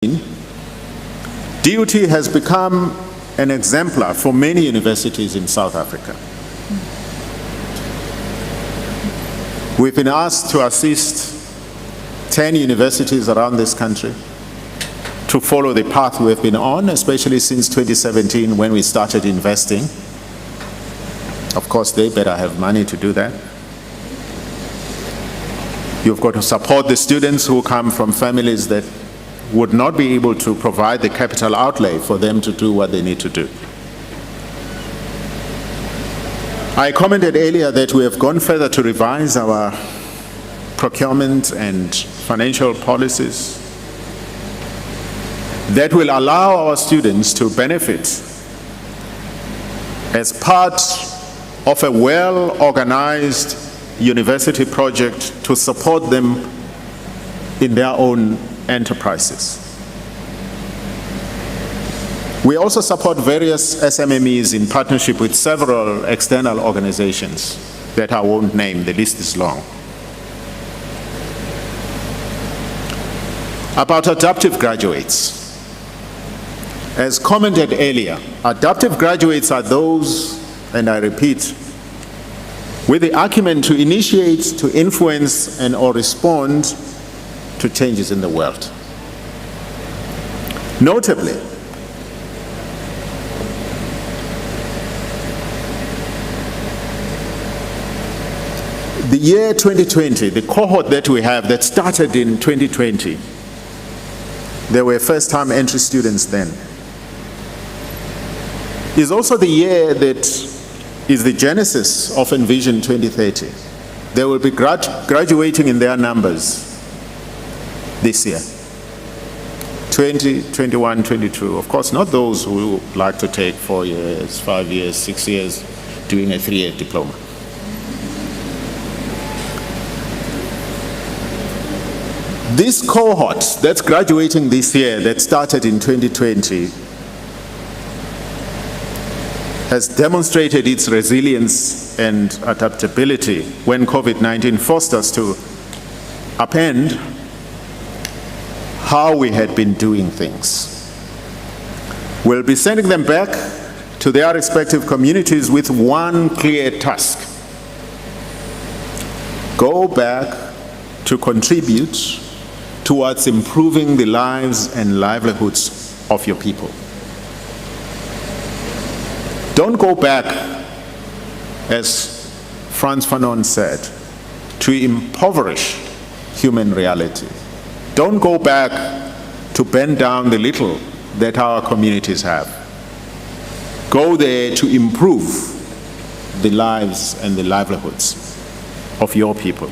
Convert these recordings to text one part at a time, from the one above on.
DUT has become an exemplar for many universities in South Africa. We've been asked to assist 10 universities around this country to follow the path we've been on, especially since 2017 when we started investing. Of course, they better have money to do that. You've got to support the students who come from families that would not be able to provide the capital outlay for them to do what they need to do. I commented earlier that we have gone further to revise our procurement and financial policies that will allow our students to benefit as part of a well-organized university project to support them in their own enterprises. We also support various SMMEs in partnership with several external organizations that I won't name, the list is long. About adaptive graduates. As commented earlier, adaptive graduates are those, and I repeat, with the acumen to initiate, to influence, and or respond to changes in the world. Notably, the year 2020, the cohort that we have that started in 2020, there were first-time entry students then, is also the year that is the genesis of Envision 2030. They will be graduating in their numbers this year, 20, 21, 22. Of course, not those who like to take 4 years, 5 years, 6 years, doing a 3-year diploma. This cohort that's graduating this year, that started in 2020, has demonstrated its resilience and adaptability when COVID-19 forced us to upend how we had been doing things. We'll be sending them back to their respective communities with one clear task. Go back to contribute towards improving the lives and livelihoods of your people. Don't go back, as Frantz Fanon said, to impoverish human reality. Don't go back to bend down the little that our communities have. Go there to improve the lives and the livelihoods of your people.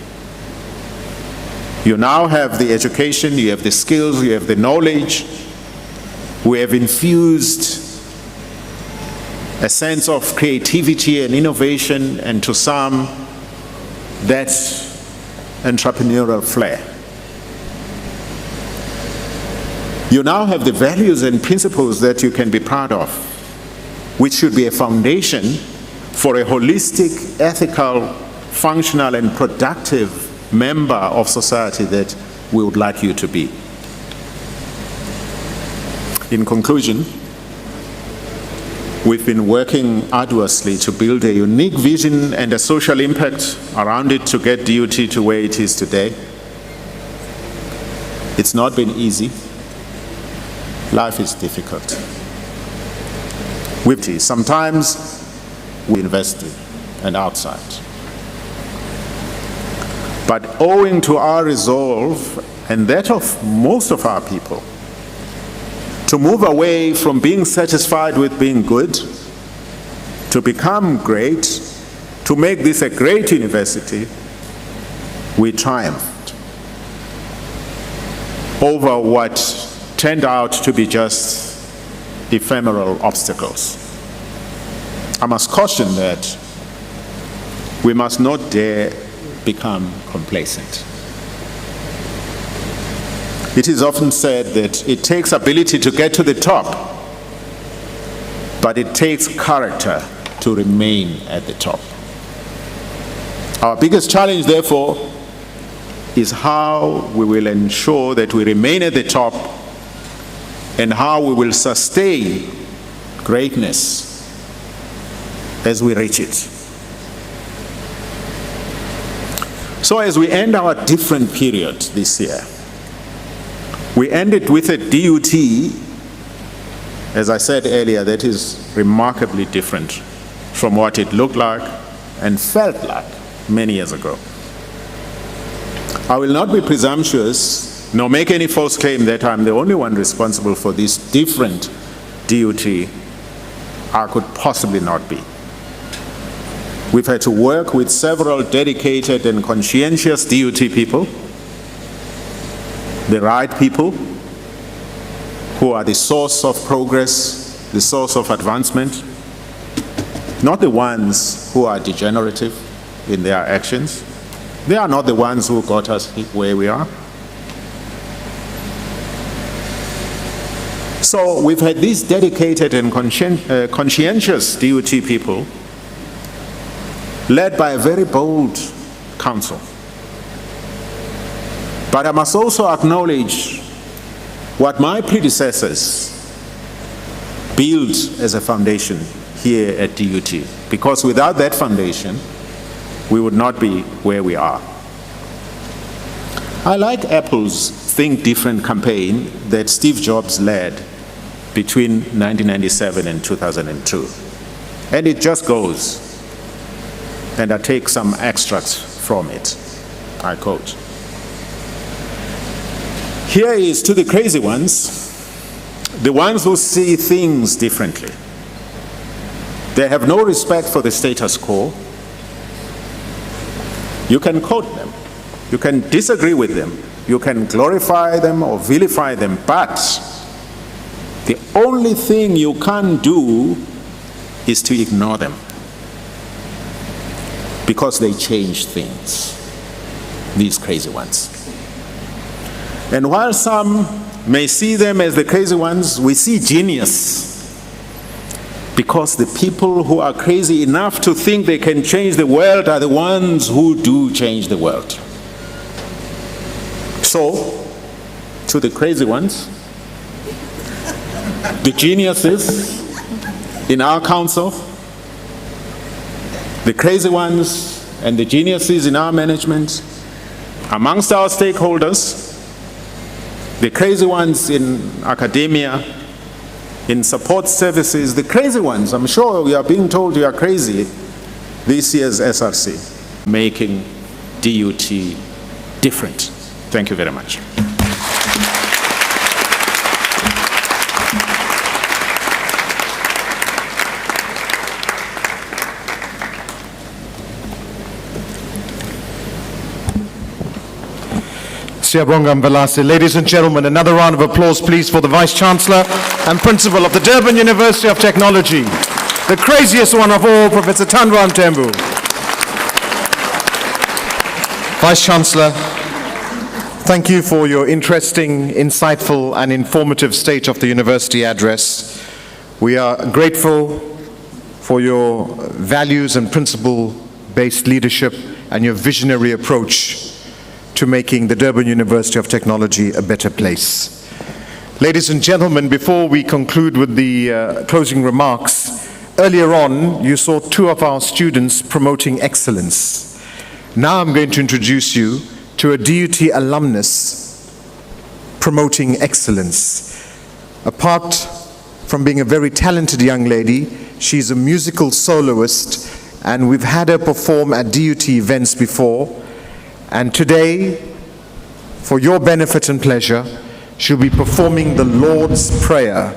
You now have the education, you have the skills, you have the knowledge. We have infused a sense of creativity and innovation, and to some, that's entrepreneurial flair. You now have the values and principles that you can be proud of, which should be a foundation for a holistic, ethical, functional, and productive member of society that we would like you to be. In conclusion, we've been working arduously to build a unique vision and a social impact around it to get DUT to where it is today. It's not been easy. Life is difficult. Sometimes we invested and outside. But owing to our resolve, and that of most of our people, to move away from being satisfied with being good, to become great, to make this a great university, we triumphed over what turned out to be just ephemeral obstacles. I must caution that we must not dare become complacent. It is often said that it takes ability to get to the top, but it takes character to remain at the top. Our biggest challenge, therefore, is how we will ensure that we remain at the top and how we will sustain greatness as we reach it. So as we end our different period this year, we end it with a DUT, as I said earlier, that is remarkably different from what it looked like and felt like many years ago. I will not be presumptuous nor make any false claim that I'm the only one responsible for this different DUT. I could possibly not be. We've had to work with several dedicated and conscientious DUT people, the right people, who are the source of progress, the source of advancement, not the ones who are degenerative in their actions. They are not the ones who got us where we are. So we've had these dedicated and conscientious DUT people led by a very bold council. But I must also acknowledge what my predecessors built as a foundation here at DUT, because without that foundation, we would not be where we are. I like Apple's Think Different campaign that Steve Jobs led between 1997 and 2002. And it just goes, and I take some extracts from it. I quote, "Here is to the crazy ones, the ones who see things differently. They have no respect for the status quo. You can quote them, you can disagree with them, you can glorify them or vilify them, but the only thing you can't do is to ignore them, because they change things, these crazy ones. And while some may see them as the crazy ones, we see genius, because the people who are crazy enough to think they can change the world are the ones who do change the world. So, to the crazy ones, the geniuses in our council, the crazy ones and the geniuses in our management, amongst our stakeholders, the crazy ones in academia, in support services, the crazy ones, I'm sure we are being told you are crazy, this year's SRC, making DUT different. Thank you very much. Siyabonga Mvelase. Ladies and gentlemen, another round of applause, please, for the Vice-Chancellor and Principal of the Durban University of Technology, the craziest one of all, Professor Thandwa Mthembu. Vice-Chancellor, thank you for your interesting, insightful, and informative State of the University address. We are grateful for your values and principle-based leadership and your visionary approach to making the Durban University of Technology a better place. Ladies and gentlemen, before we conclude with the closing remarks, earlier on you saw two of our students promoting excellence. Now I'm going to introduce you to a DUT alumnus promoting excellence. Apart from being a very talented young lady, she's a musical soloist, and we've had her perform at DUT events before. And today, for your benefit and pleasure, she'll be performing the Lord's Prayer.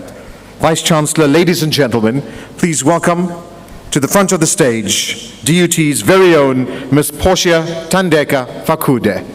Vice-Chancellor, ladies and gentlemen, please welcome to the front of the stage, DUT's very own Ms. Portia Thandeka Fakude.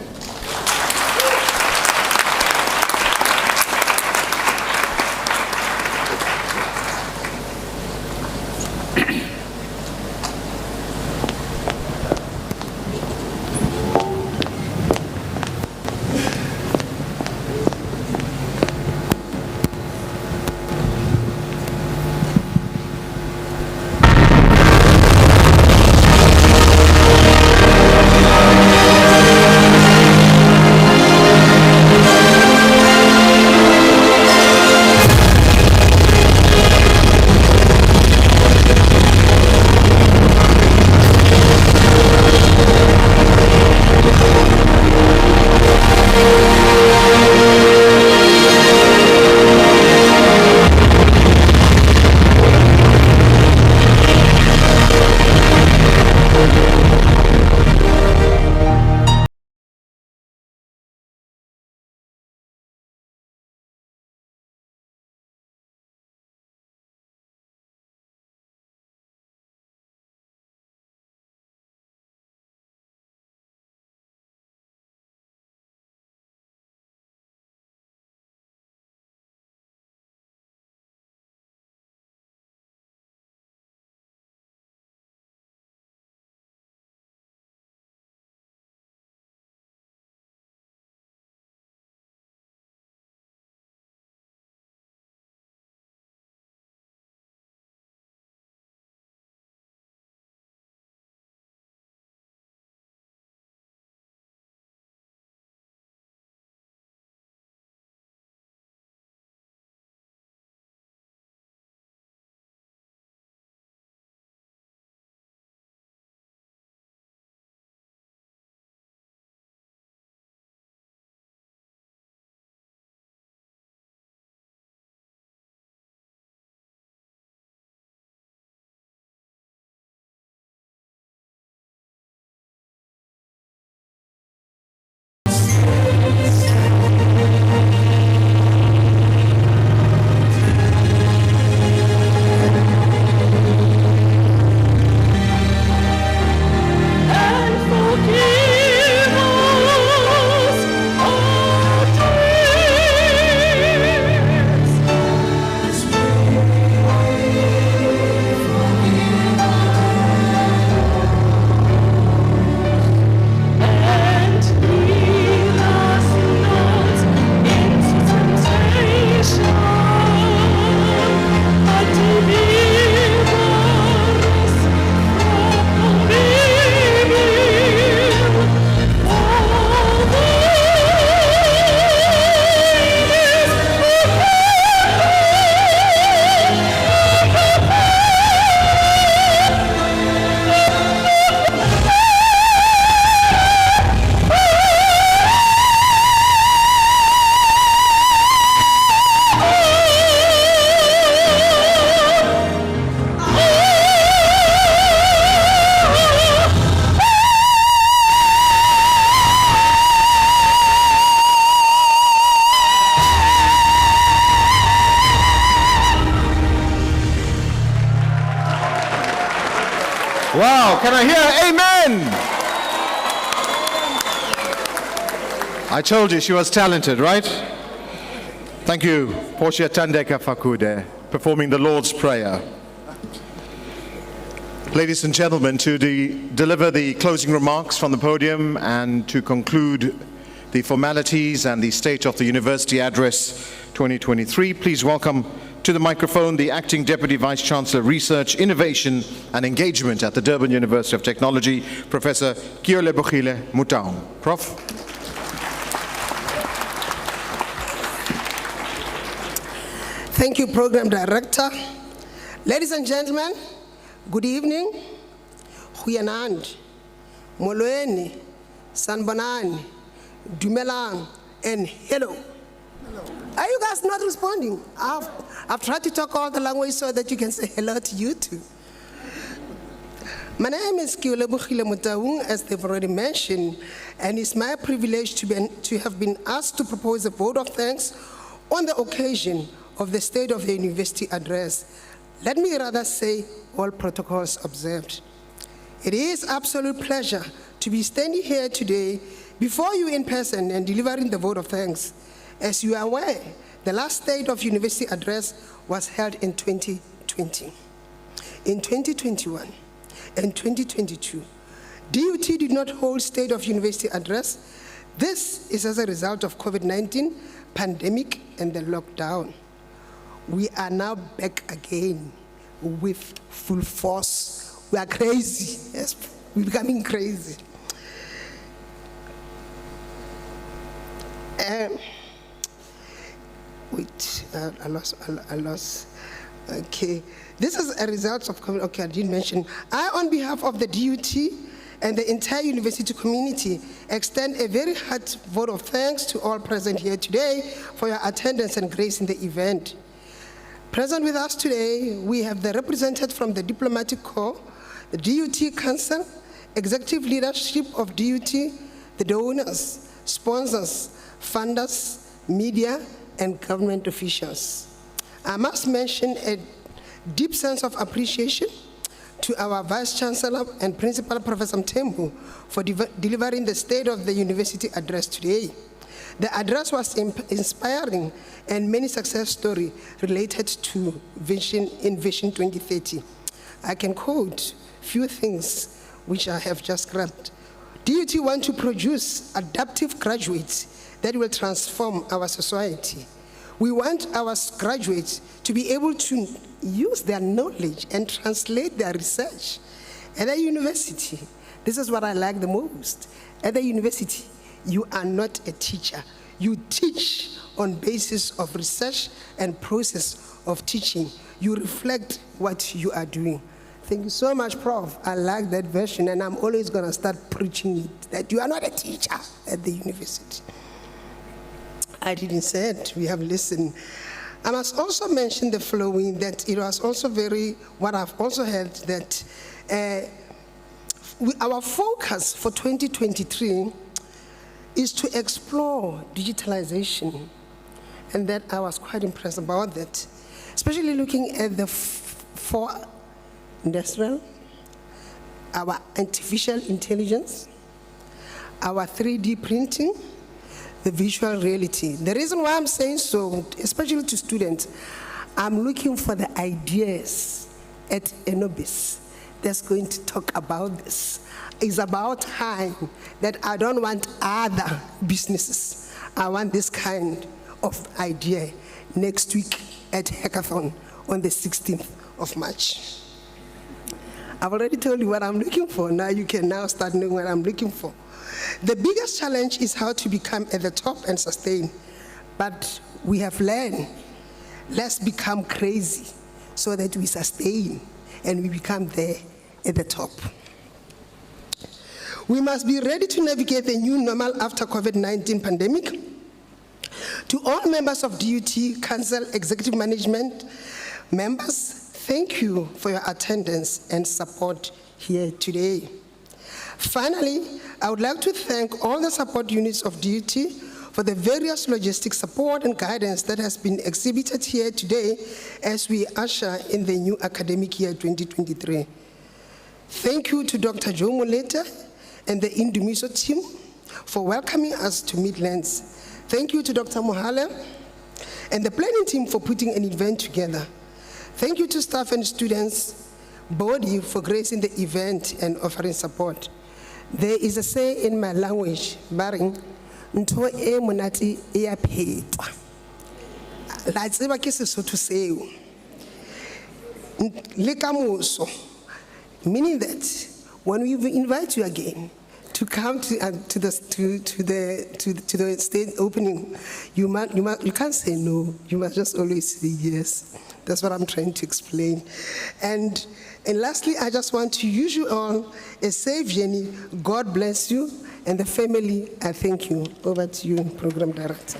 Wow, can I hear amen? I told you she was talented, right? Thank you, Portia Tandeka Fakude, performing the Lord's Prayer. Ladies and gentlemen, to deliver the closing remarks from the podium and to conclude the formalities and the State of the University Address 2023, please welcome to the microphone the Acting Deputy Vice-Chancellor, Research, Innovation and Engagement at the Durban University of Technology, Professor Kiolebogile Mutaung. Prof. Thank you, Program Director. Ladies and gentlemen, good evening. Goeienaand, molweni, sanbonani, dumelang, and hello. Are you guys not responding? I've tried to talk all the language so that you can say hello to you too. My name is Kiolebogile Mutaung, as they've already mentioned, and it's my privilege to have been asked to propose a vote of thanks on the occasion of the State of the University Address. Let me rather say, all protocols observed. It is absolute pleasure to be standing here today before you in person and delivering the vote of thanks. As you are aware, the last State of University Address was held in 2020. In 2021 and 2022, DUT did not hold State of University Address. This is as a result of COVID-19 pandemic and the lockdown. We are now back again with full force. We are crazy. Yes, we're becoming crazy. I lost. Okay, this is a result of COVID. Okay, I didn't mention. I, on behalf of the DUT and the entire university community, extend a very hearty vote of thanks to all present here today for your attendance and grace in the event. Present with us today, we have the representatives from the Diplomatic Corps, the DUT Council, executive leadership of DUT, the donors, sponsors, funders, media, and government officials. I must mention a deep sense of appreciation to our Vice-Chancellor and Principal, Professor Mthembu, for delivering the State of the University Address today. The address was inspiring and many success stories related to Vision 2030. I can quote few things which I have just grabbed. DUT want to produce adaptive graduates that will transform our society. We want our graduates to be able to use their knowledge and translate their research. At the university, this is what I like the most. At the university, you are not a teacher. You teach on basis of research and process of teaching. You reflect what you are doing. Thank you so much, Prof. I like that version, and I'm always going to start preaching it, that you are not a teacher at the university. I didn't say it, we have listened. I must also mention the following, that it was also what I've also heard, that our focus for 2023 is to explore digitalization, and that I was quite impressed about that, especially looking at the four industrial, our artificial intelligence, our 3D printing, the visual reality. The reason why I'm saying so, especially to students, I'm looking for the ideas at Enobis that's going to talk about this. It's about time that I don't want other businesses. I want this kind of idea next week at Hackathon on the 16th of March. I've already told you what I'm looking for. Now you can now start knowing what I'm looking for. The biggest challenge is how to become at the top and sustain. But we have learned, let's become crazy so that we sustain and we become there at the top. We must be ready to navigate the new normal after COVID-19 pandemic. To all members of DUT Council Executive Management members, thank you for your attendance and support here today. Finally, I would like to thank all the support units of DUT for the various logistic support and guidance that has been exhibited here today as we usher in the new academic year 2023. Thank you to Dr. Joe Moleta and the Indumiso team for welcoming us to Midlands. Thank you to Dr. Mohale and the planning team for putting an event together. Thank you to staff and students body for gracing the event and offering support. There is a say in my language, barring nto e monate e a phetwa. La tseba ke Sesotho seo. Le kamoso, meaning that when we invite you again to come to the stage opening, you can't say no. You must just always say yes. That's what I'm trying to explain. And lastly, I just want to use you all a safe journey. God bless you and the family. I thank you. Over to you, Program Director.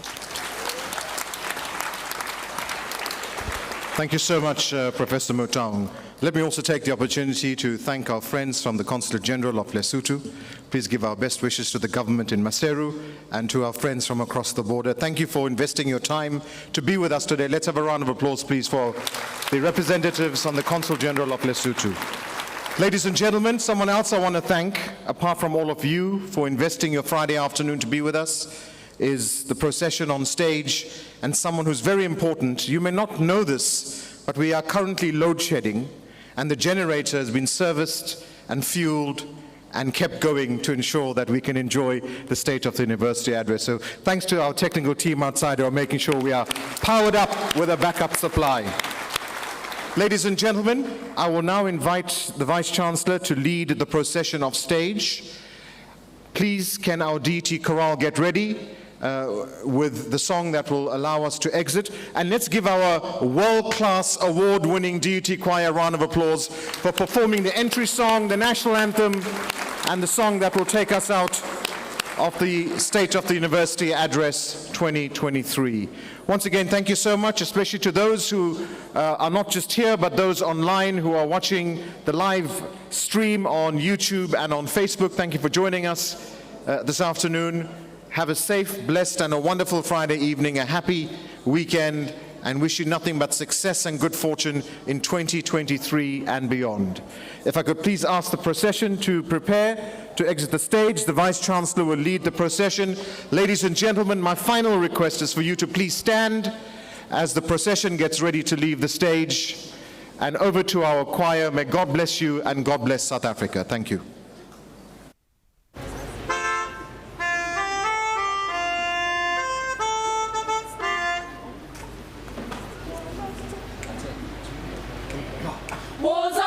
Thank you so much, Professor Mutang. Let me also take the opportunity to thank our friends from the Consulate General of Lesotho. Please give our best wishes to the government in Maseru and to our friends from across the border. Thank you for investing your time to be with us today. Let's have a round of applause, please, for the representatives from the Consul General of Lesotho. Ladies and gentlemen, someone else I want to thank, apart from all of you, for investing your Friday afternoon to be with us, is the procession on stage, and someone who's very important. You may not know this, but we are currently load shedding, and the generator has been serviced and fueled and kept going to ensure that we can enjoy the State of the University address. So thanks to our technical team outside who are making sure we are powered up with a backup supply. Ladies and gentlemen, I will now invite the Vice-Chancellor to lead the procession off stage. Please, can our DUT chorale get ready with the song that will allow us to exit. And let's give our world-class award-winning DUT choir a round of applause for performing the entry song, the national anthem, and the song that will take us out of the State of the University Address 2023. Once again, thank you so much, especially to those who are not just here, but those online who are watching the live stream on YouTube and on Facebook. Thank you for joining us this afternoon. Have a safe, blessed, and a wonderful Friday evening, a happy weekend, and wish you nothing but success and good fortune in 2023 and beyond. If I could please ask the procession to prepare to exit the stage. The Vice-Chancellor will lead the procession. Ladies and gentlemen, my final request is for you to please stand as the procession gets ready to leave the stage. And over to our choir. May God bless you and God bless South Africa. Thank you. Woza